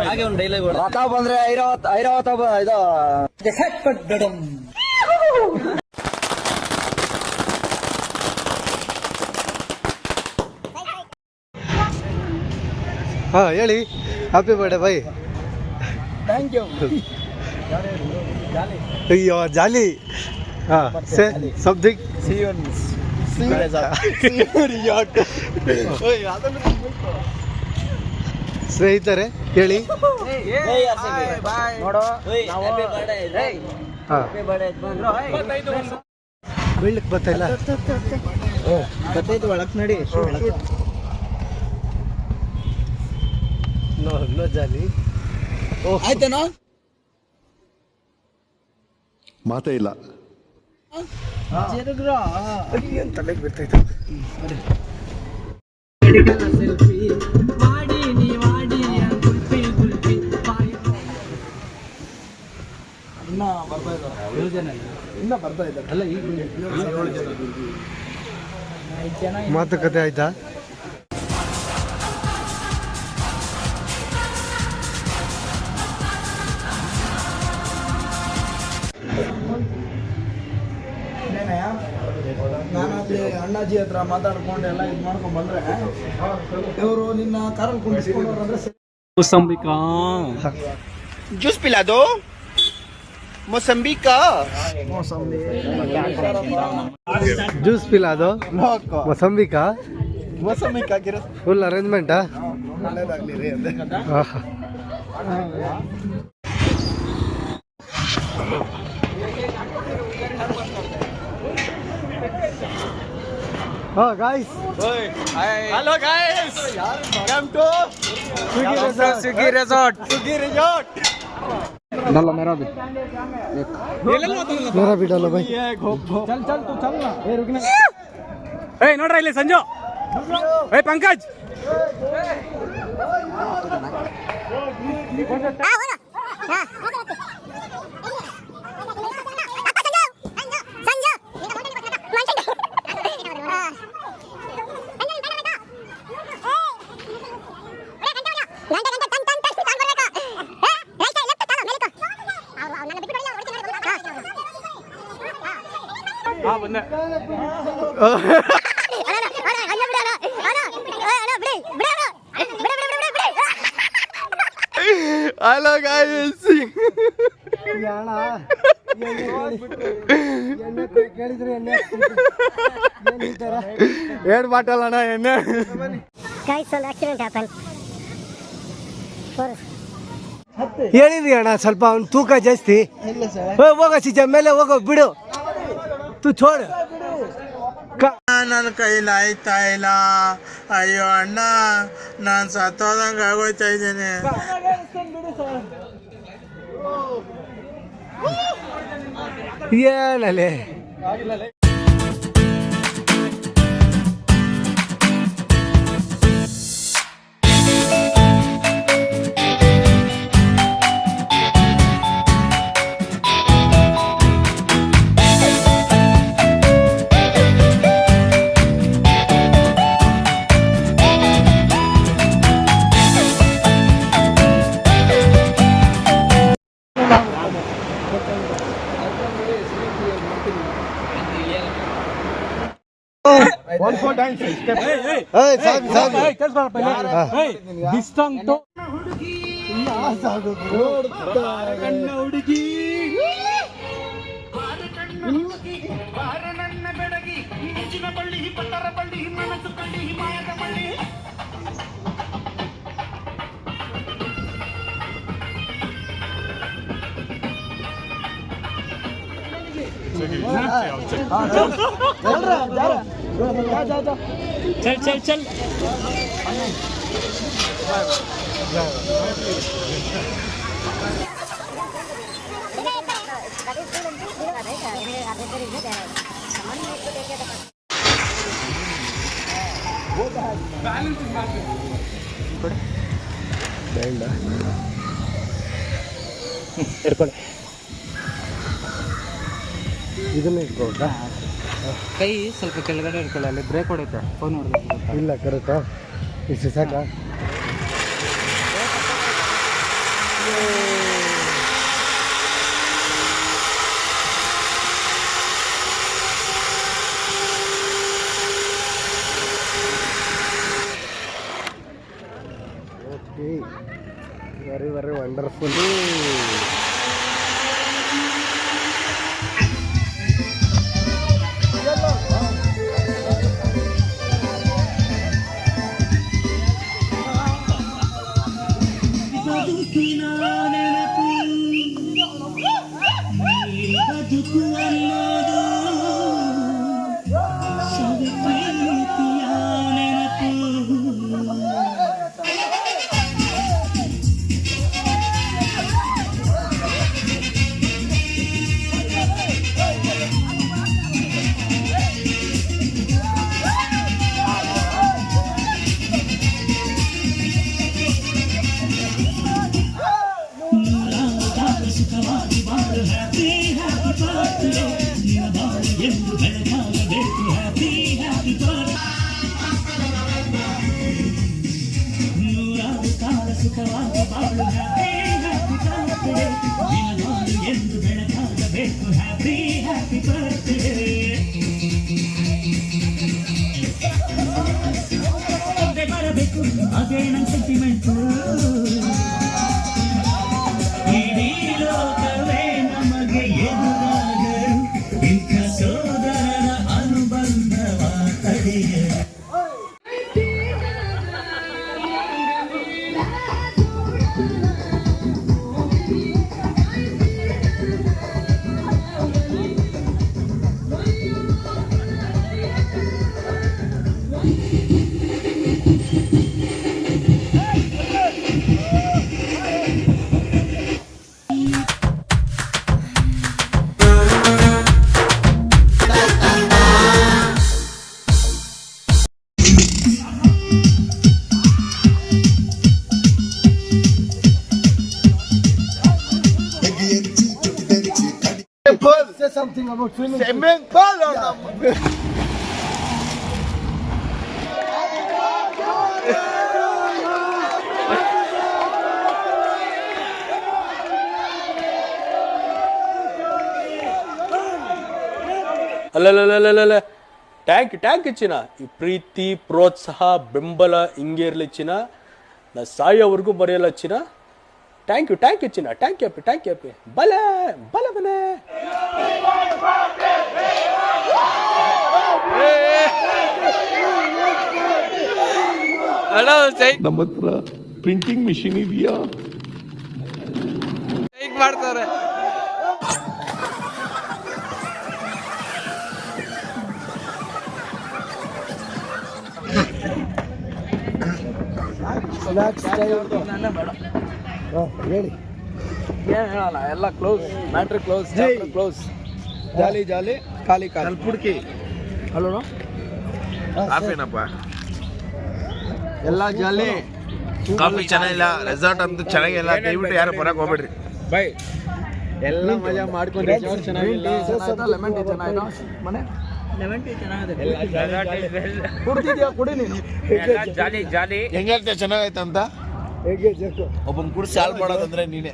ಹಾಗೆ ಒಂದು ಡೈಲಾಗ್ ರಥ ಬಂದ್ರೆ ಐರಾವತ ಇದು ಹಾ ಹೇಳಿ happy birthday bye. Thank you. ಅಯ್ಯೋ ಜಾಲಿ. ಹಾ ಸಮಥಿಂಗ್ ಸ್ನೇಹಿತರೆ ಹೇಳಿ. ಬೀಳಕ್ ಬರ್ತಾಯಿಲ್ಲ. ಗೊತ್ತಾಯ್ತು ಒಳಕ್ ನಡಿ. ನೋ ಜಾಲಿ. ಆಯ್ತೇನೋ ಮಾತೇ ಇಲ್ಲ. ತಲೆಗೆ ಬಿಡ್ತಾಯ್ತು. ಇನ್ನ ಬರ್ತಾ ಇದ್ದಾರೆ ಅಲ್ಲ ಈಗ ಮಾತುಕತೆ ಆಯ್ತಾ? ನಾನಾಗ್ಲಿ ಅಣ್ಣಾಜಿ ಹತ್ರ ಮಾತಾಡ್ಕೊಂಡು ಎಲ್ಲ ಇದು ಮಾಡ್ಕೊಂಡ್ ಬಂದ್ರೆ ಇವರು ನಿನ್ನ ಕಾರಲ್ಲಿ ಕುಂಡಿಸ್ಕೊಂಡು ಅಂದ್ರೆ ಮುಸಂಬಿಕಾ ಜ್ಯೂಸ್ ಪಿಲಾದು ಮೊಸಂಬಿಕಾ ಜ್ಯೂಸ್ ಪಿಲಾದು ಮೊಸಂಬಿಕಾ ಮೊಸಂಬಿಕಾ ಫುಲ್ ಅರೇಂಜ್ಮೆಂಟಾ? ಒಳ್ಳೇದಾಗ್ಲಿ ರೀ ಅಂದೆ. Oh guys, Hello guys, welcome to Swiggy Resort. डालो मेरा भी डालो भाई. चल तू चल ना. रुकना. ಏಯ್ ನೋಡ್ರ ಇಲ್ಲಿ ಸಂಜು. ಏಯ್ ಪಂಕಜ್. ಬಂದೆ. Hello guys. ಕೇಳಿದ್ರೆ ಎಣ್ಣೆ ಏನ್ ಮಾಟಲ್ಲ ಎಣ್ಣೆ. Guys, an accident happened. ಹೇಳಿದ್ರಿ ಅಣ್ಣ ಸ್ವಲ್ಪ ಅವ್ನು ತೂಕ ಜಾಸ್ತಿ. ಹೋಗೋ ಸಿಜ ಮೇಲೆ ಹೋಗೋ ಬಿಡು. ತು ಛೋಡ್. ನನ್ನ ಕೈಲಿ ಆಯ್ತಾ ಇಲ್ಲ. ಅಯ್ಯೋ ಅಣ್ಣ ನಾನು ಸತ್ತೋದಂಗ ಆಗೋಯ್ತಾ ಇದ್ದೇನೆ. ಏನಲ್ಲೇ One more dance. ಡಿಸ್ಟಂಗ್ ಟು ಕಣ್ಣ ಹುಡುಗಿ ಚಲ್ ಚಲ್ ಚಲ್. ಇದನ್ನ ಇಟ್ಕೊಂಡ ಕೈ ಸ್ವಲ್ಪ ಕೆಳಗಡೆ ಇಟ್ಕೊಳ್ಳಿ, ಅಲ್ಲಿ ಬ್ರೇಕ್ ಹೊಡೆಯುತ್ತೆ. ಫೋನ್ ಹೊಡೆದ ಇಲ್ಲ ಕರೆಕ್ಟಾ? ಇಷ್ಟು ಸಾಕ? ಫುಲ್ ಅದೇ ನನ್ನ ಸೆಂಟಿಮೆಂಟು ಇಡೀ ಲೋಕವೇ ನಮಗೆ ಎದುರಾಗರು ಇಂಥ ಸೋದರರ ಅನುಬಂಧವ ತಡೆಯರು. Say something about swimming. ಅಲ್ಲಲ್ಲಲ್ಲಲ್ಲ ಟ್ಯಾಂಕ್ ಚಿನ್ನ ಈ ಪ್ರೀತಿ ಪ್ರೋತ್ಸಾಹ ಬೆಂಬಲ ಹಿಂಗೆ ಇರಲಿ ಚಿನ್ನ ನಾ ಸಾಯೋವರೆಗೂ ಬರೆಯಲ್ಲ ಚಿನ್ನ. ಥ್ಯಾಂಕ್ ಯು ಚಿನ್ನ, ಥ್ಯಾಂಕ್ ಯು ಬಲೆ ಬಲೆ. ನಮ್ಮ ಹತ್ರ ಪ್ರಿಂಟಿಂಗ್ ಮಿಷಿನ್ ಇದೆಯಾ? ಮಾಡ್ತಾರೆ. ಹೇಳಿ ಏನು ಹೇಳಲ್ಲ, ಎಲ್ಲ ಕ್ಲೋಸ್, ಮ್ಯಾಟ್ರ್ ಕ್ಲೋಸ್, ಕ್ಲೋಸ್. ಜಾಲಿ ಜಾಲಿ ಖಾಲಿ ಖಾಲಿ ಪುಡ್ಕಿ. ಹಲೋ ಕಾಫಿನಪ್ಪ, ಎಲ್ಲ ಜಾಲಿ. ಕಾಫಿ ಚೆನ್ನಾಗಿಲ್ಲ, ರೆಸಾರ್ಟ್ ಅಂತೂ ಚೆನ್ನಾಗಿಲ್ಲ, ದಯವಿಟ್ಟು ಯಾರು ಬರಕ್ಕೆ ಹೋಗ್ಬೇಡ್ರಿ. ಬೈ ಎಲ್ಲ ಮಜಾ ಮಾಡ್ಕೊಂಡು ಚೆನ್ನಾಗಿಲ್ಲ. ಲೆಮನ್ ಟೀ ಚೆನ್ನಾಗಿಲ್ಲ ಮನೆ. ಕುಡ್ತಿದ್ಯಾ? ಕುಡಿ ನೀನು. ಹೆಂಗ್ ಹೇಳ್ತೀಯ ಚೆನ್ನಾಗೈತೆ ಅಂತ? ಒಬ್ಬನ್ ಕುಡಿಸಿ ಹಾಳು ಮಾಡೋದಂದ್ರೆ ನೀನೆ.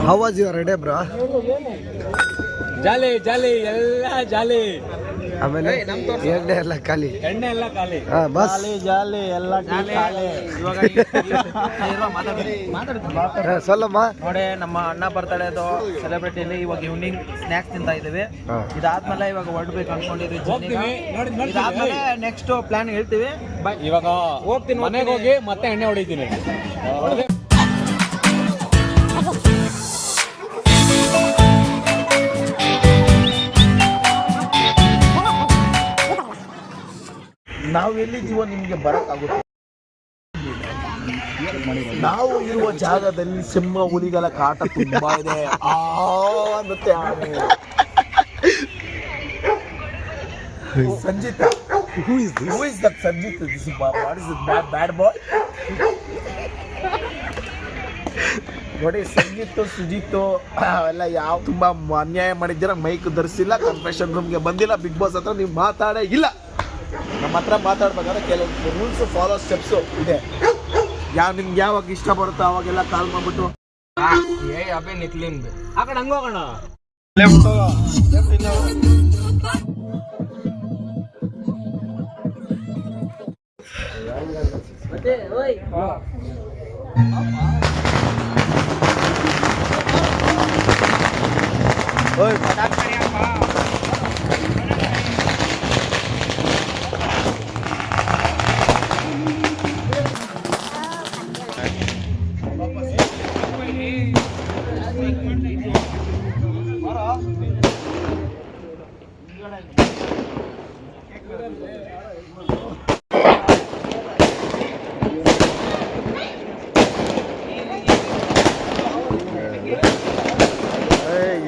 How was your day, bro? ಜಾಲಿ ಎಲ್ಲ ಜಾಲಿ. ಆಮೇಲೆ ಎಣ್ಣೆ ಎಲ್ಲ ಖಾಲಿ. ಬಸ್ ಜಾಲಿ ಎಲ್ಲ ಖಾಲಿ. ಸೊಲ್ಲಮ್ಮ. ನೋಡಿ, ನಮ್ಮ ಅಣ್ಣ ಬರ್ತಡೇದು ಸೆಲೆಬ್ರಿಟಿಲಿ ಇವಾಗ ಈವ್ನಿಂಗ್ ಸ್ನ್ಯಾಕ್ಸ್ ತಿಂತಾ ಇದೀವಿ. ಇದಾದ್ಮೇಲೆ ಇವಾಗ ಹೊರಡ್ಬೇಕು ಅನ್ಕೊಂಡಿದ್ವಿ. ಇದಾದ್ಮೇಲೆ ನೆಕ್ಸ್ಟ್ ಪ್ಲಾನ್ ಹೇಳ್ತೀವಿ. ಇವಾಗ ಹೋಗ್ತೀನಿ, ಮನೆಗೆ ಹೋಗಿ ಮತ್ತೆ ಎಣ್ಣೆ ಹೊಡಿತೀನಿ. ನಾವು ಎಲ್ಲಿದ್ದೀವೋ ನಿಮಗೆ ಬರಕ್ಕಾಗುತ್ತೆ. ನಾವು ಇರುವ ಜಾಗದಲ್ಲಿ ಸಿಂಹ ಹುಲಿಗಳ ಕಾಟ ತುಂಬಾ ಇದೆ. ಅನ್ನುತ್ತೆ Sanjith. Who is that Sanjit? This is what is it? Bad boy? ನೋಡಿ, ಸಂಗೀತ ಸುಜಿತ್ ಅವೆಲ್ಲ ಯಾವ ತುಂಬಾ ಅನ್ಯಾಯ ಮಾಡಿದ್ದೀರ. ಮೈಕ್ ಧರಿಸಿಲ್ಲ, ಕನ್ಫೆಷನ್ ರೂಮ್ಗೆ ಬಂದಿಲ್ಲ, ಬಿಗ್ ಬಾಸ್ ಹತ್ರ ನೀವು ಮಾತಾಡೇ ಇಲ್ಲ. ನಮ್ಮ ಹತ್ರ ಮಾತಾಡ್ಬೇಕಾದ್ರೆ ಕೆಲವು ರೂಲ್ಸ್ ಫಾಲೋ ಸ್ಟೆಪ್ಸು ಇದೆ. ನಿಮ್ಗೆ ಯಾವಾಗ ಇಷ್ಟ ಬರುತ್ತೋ ಅವಾಗೆಲ್ಲ ಕಾಲ್ ಮಾಡ್ಬಿಟ್ಟು ಆ ಕಡೆ ಹಂಗ ಹೋಗೋಣ.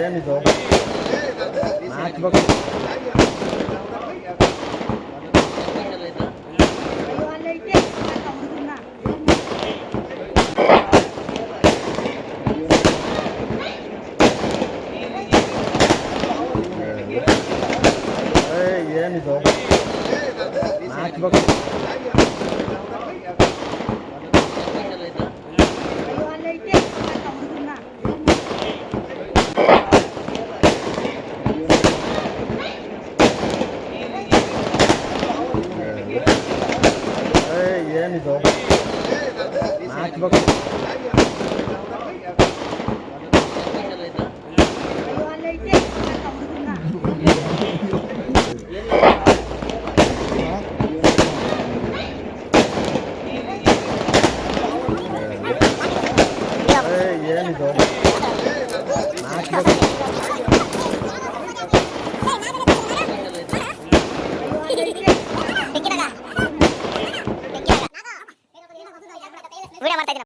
ಏನಿದು